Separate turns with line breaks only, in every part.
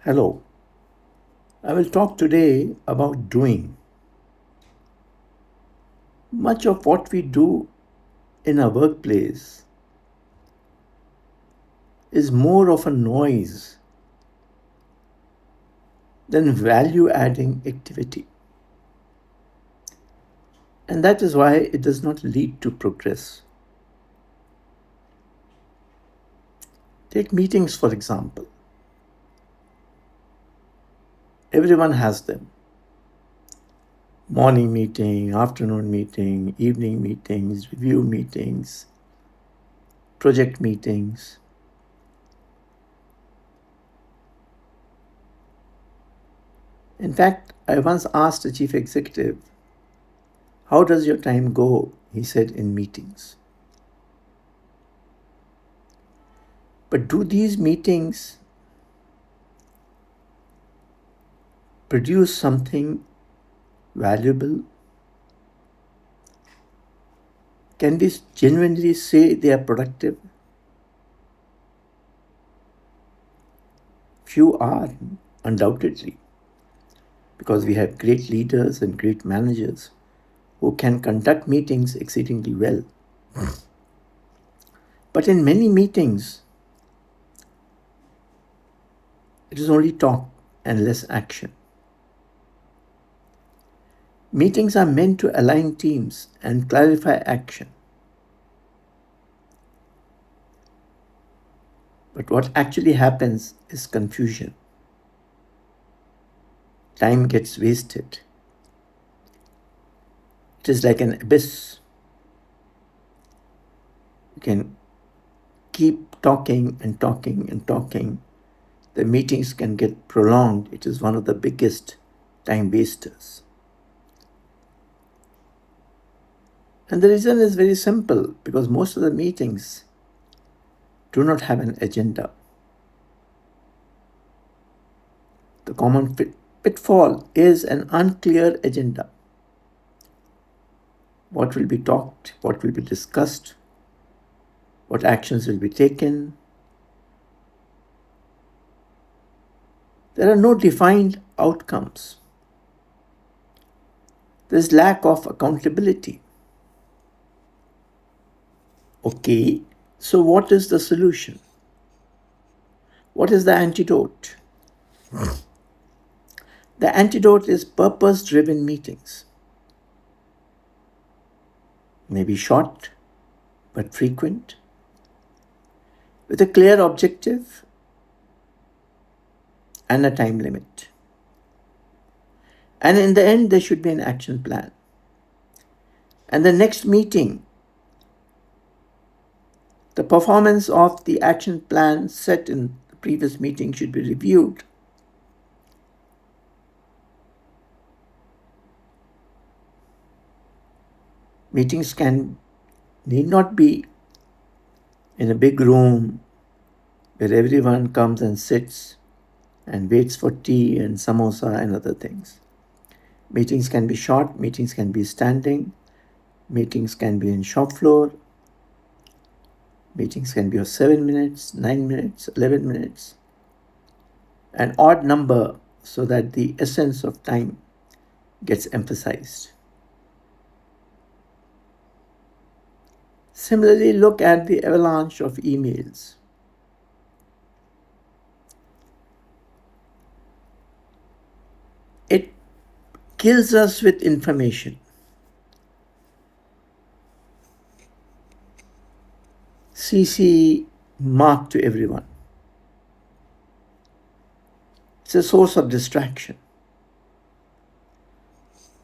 Hello, I will talk today about doing. Much of what we do in our workplace is more of a noise than value adding activity. And that is why it does not lead to progress. Take meetings, for example. Everyone has them: morning meeting, afternoon meeting, evening meetings, review meetings, project meetings. In fact, I once asked a chief executive, "How does your time go?" He said, "In meetings." But do these meetings produce something valuable? Can we genuinely say they are productive? Few are, undoubtedly, because we have great leaders and great managers who can conduct meetings exceedingly well. But in many meetings, it is only talk and less action. Meetings are meant to align teams and clarify action. But what actually happens is confusion. Time gets wasted. It is like an abyss. You can keep talking and talking and talking. The meetings can get prolonged. It is one of the biggest time wasters. And the reason is very simple, because most of the meetings do not have an agenda. The common pitfall is an unclear agenda. What will be talked? What will be discussed? What actions will be taken? There are no defined outcomes. There is lack of accountability. Okay, so what is the solution? What is the antidote? The antidote is purpose driven meetings. Maybe short but frequent, with a clear objective and a time limit. And in the end, there should be an action plan. And the next meeting, the performance of the action plan set in the previous meeting should be reviewed. Meetings need not be in a big room where everyone comes and sits and waits for tea and samosa and other things. Meetings can be short, meetings can be standing, meetings can be in shop floor, meetings can be of 7 minutes, 9 minutes, 11 minutes, an odd number so that the essence of time gets emphasized. Similarly, look at the avalanche of emails. It kills us with information. CC marked to everyone. It's a source of distraction.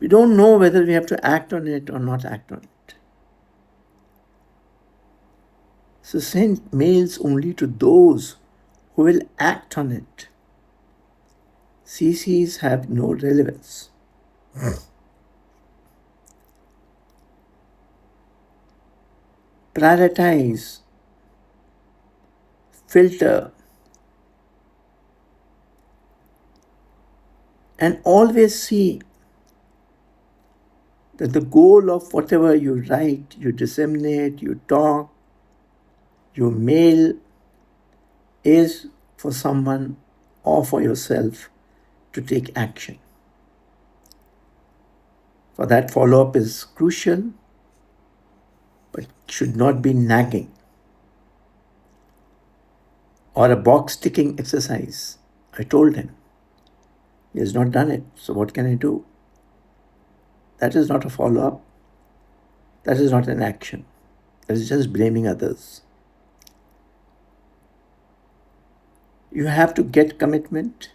We don't know whether we have to act on it or not act on it. So send mails only to those who will act on it. CCs have no relevance. Prioritize, filter, and always see that the goal of whatever you write, you disseminate, you talk, you mail is for someone or for yourself to take action. For that, follow up is crucial, but should not be nagging or a box ticking exercise. I told him. He has not done it, so what can I do? That is not a follow up. That is not an action. That is just blaming others. You have to get commitment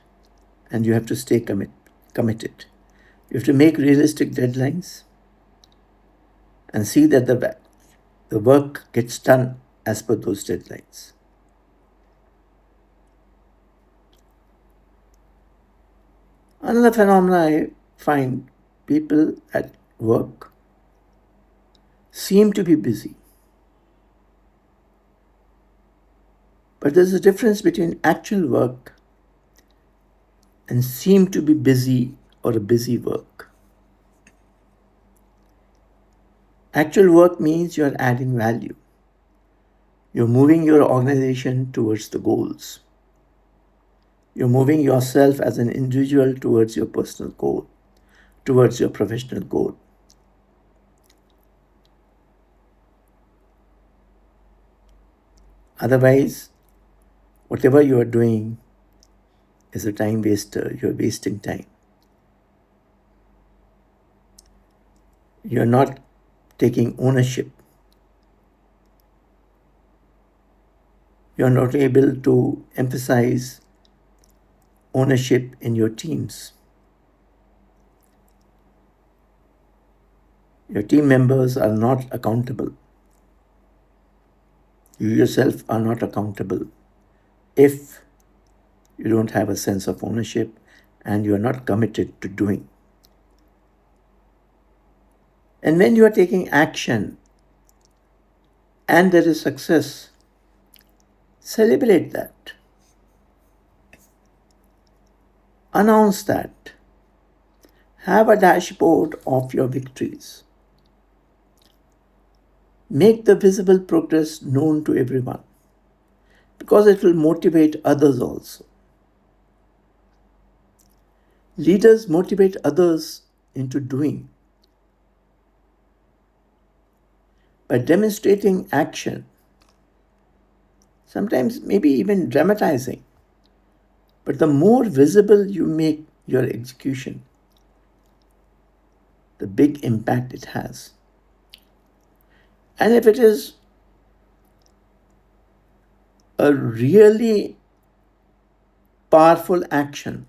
and you have to stay committed. You have to make realistic deadlines and see that the work gets done as per those deadlines. Another phenomenon I find, people at work seem to be busy. But there's a difference between actual work and seem to be busy or a busy work. Actual work means you're adding value. You're moving your organization towards the goals. You're moving yourself as an individual towards your personal goal, towards your professional goal. Otherwise, whatever you are doing is a time waster. You're wasting time. You're not taking ownership. You're not able to emphasize ownership in your teams. Your team members are not accountable. You yourself are not accountable if you don't have a sense of ownership and you are not committed to doing. And when you are taking action and there is success, celebrate that. Announce that. Have a dashboard of your victories. Make the visible progress known to everyone because it will motivate others also. Leaders motivate others into doing by demonstrating action, sometimes maybe even dramatizing. But the more visible you make your execution, the big impact it has. And if it is a really powerful action,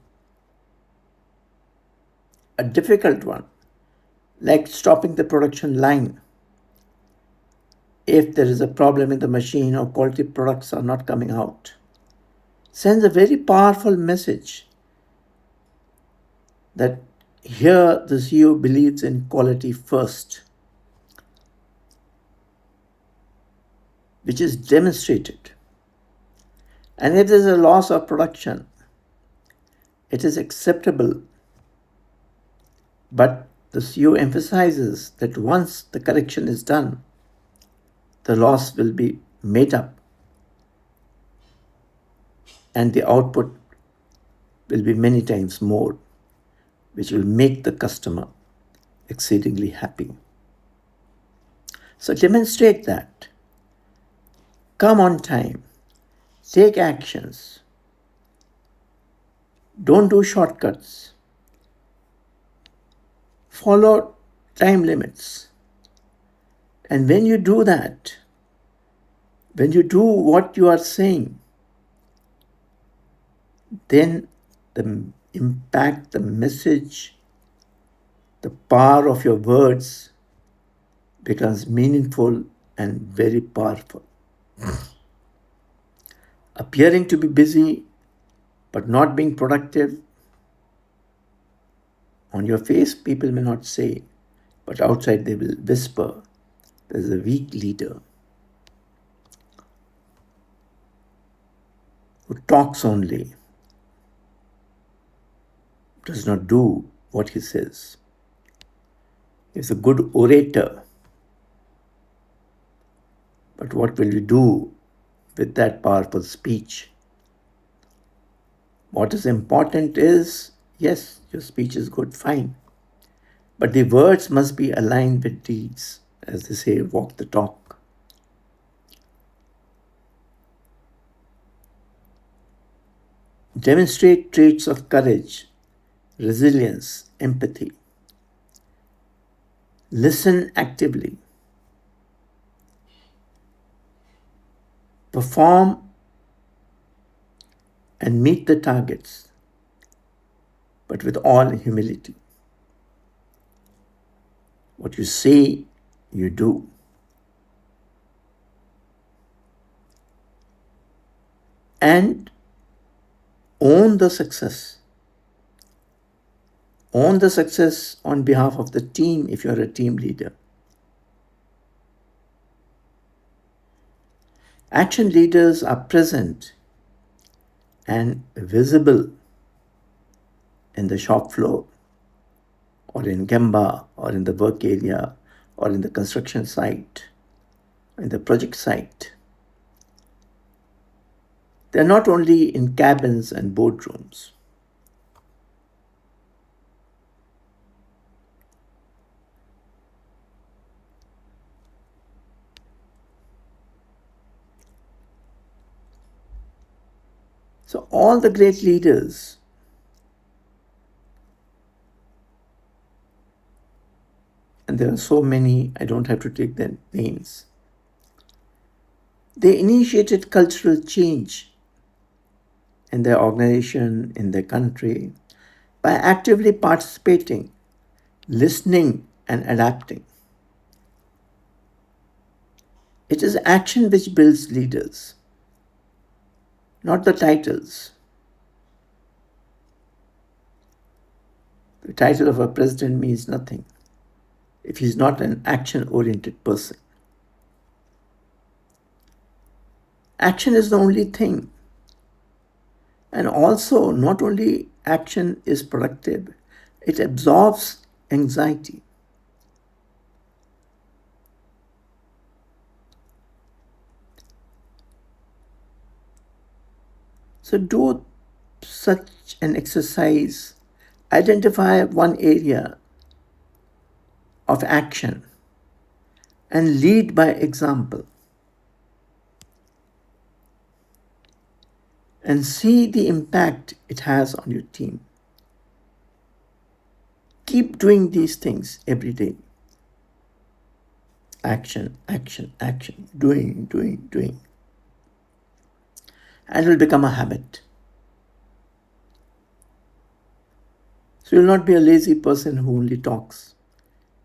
a difficult one, like stopping the production line, if there is a problem in the machine or quality products are not coming out, sends a very powerful message that here the CEO believes in quality first, which is demonstrated. And if there is a loss of production, it is acceptable, but the CEO emphasizes that once the correction is done, the loss will be made up and the output will be many times more, which will make the customer exceedingly happy. So demonstrate that. Come on time. Take actions. Don't do shortcuts. Follow time limits. And when you do that, when you do what you are saying, then the impact, the message, the power of your words becomes meaningful and very powerful. Appearing to be busy but not being productive, on your face people may not say, but outside they will whisper, there's a weak leader who talks only, does not do what he says. He's a good orator, but what will you do with that powerful speech? What is important is, yes, your speech is good, fine, but the words must be aligned with deeds, as they say, walk the talk. Demonstrate traits of courage, resilience, empathy. Listen actively. Perform and meet the targets, but with all humility. What you say, you do. And own the success. Own the success on behalf of the team if you're a team leader. Action leaders are present and visible in the shop floor, or in Gemba, or in the work area, or in the construction site, in the project site. They're not only in cabins and boardrooms. So, all the great leaders, and there are so many, I don't have to take their names, they initiated cultural change in their organization, in their country, by actively participating, listening, and adapting. It is action which builds leaders, not the titles. The title of a president means nothing if he's not an action oriented person. Action is the only thing. And also, not only action is productive, it absorbs anxiety. So, do such an exercise, identify one area of action and lead by example, and see the impact it has on your team. Keep doing these things every day. Action, action, action, doing, doing, doing. And it will become a habit. So you'll not be a lazy person who only talks.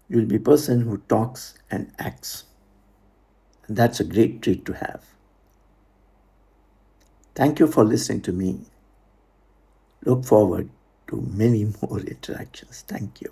You'll be a person who talks and acts. And that's a great trait to have. Thank you for listening to me. Look forward to many more interactions. Thank you.